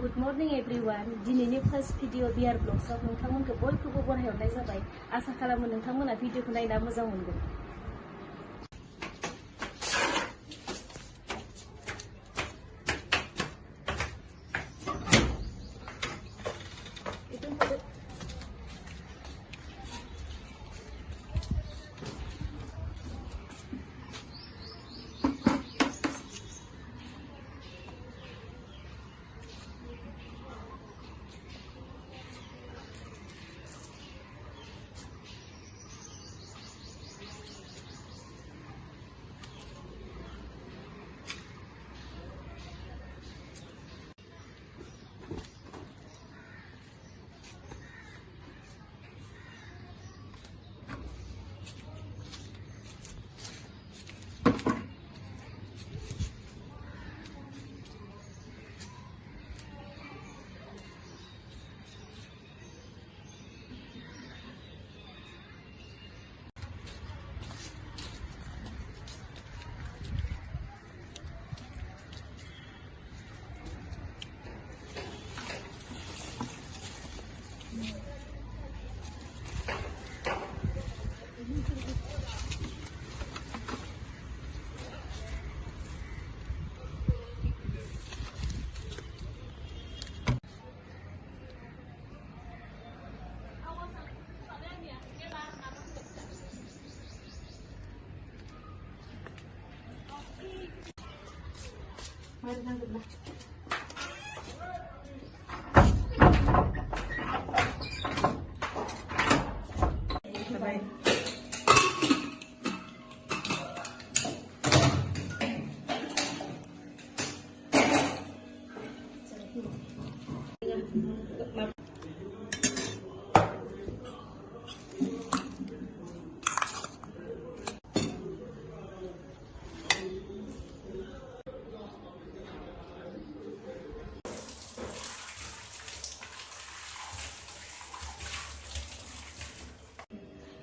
Good morning everyone. दिनैनि first video बियार ब्लग्सआव नोंथांमोनखौ बयखौबो बरायहरनाय जाबाय। आसा खालामो नोंथांमोना भिडिअखौ नायना मोजां मोनगोन।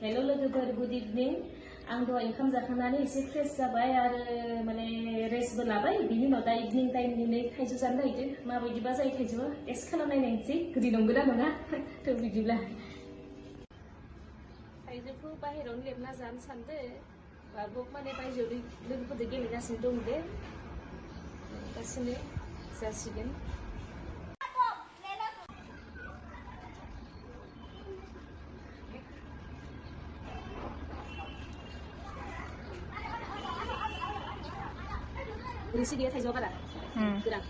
हेलो लोगोफोर, गुड इवनिं। आं दहाय ओंखाम जाखांनानै एसे फ्रेश जाबाय आरो माने रेस्टबो लाबाय। बिनि उनाव दा इवनिं टाइमनि थाइजौ जानो नागिरदों। माबायदिबा जायो थाइजौआ, टेस्ट खालामनायनायनोसै गोदै नंगौना नङा। थ' बिदिब्ला थाइजौखौ बाहेरायावनो लेबना जानो सानदों। बाबुक माने बायजोआव लोगोफोरजों गेलेगासिनो दं दे, गासिनो जासिगोन। Berisi dia थाइजौआ बारा गोरान।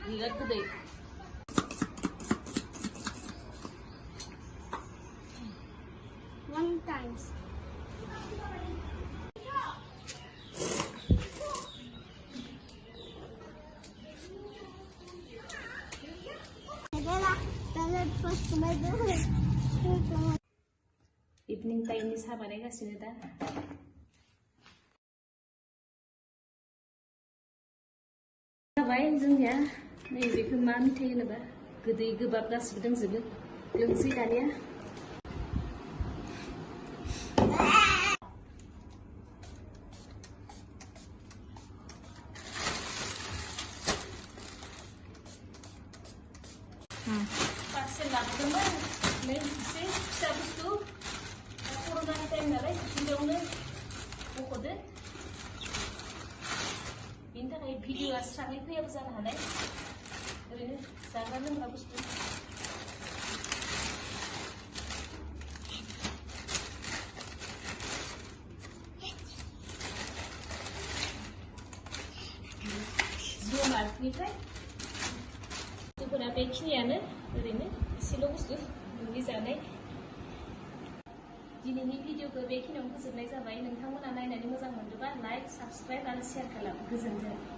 Lihat gede. One times. Evening time ini sahabatnya kasih dah. Baik जोंनिया नै बेखौ मा मिथाइ होनोबा गोदै गोबाब गासिबो दंजोबो। लोंसै दानिया। पार्सेल लाबोदोंमोन नै एसे फिसा बुस्थु कर'नानि टाइम नालाय बेयावनो बख'दो। बिनि थाखाय भिडिअ'आ स्राङै फैयाबो जानो हानाय। ओरैनो जाग्रा लोंग्रा बुस्थु। जिअ' मार्टनिफ्राय बुस्थुफोरा बेखिनियानो, ओरैनो एसेल' बुस्थु नोंनि जानाय। दिनैनि भिडिअ'खौ बेखिनियावनो फोजोबनाय जाबाय। नोंथांमोना नायनानै मोजां मोनदोंबा लाइक, साबस्क्राइब आरो शेयार खालाम। गोजोन्थों।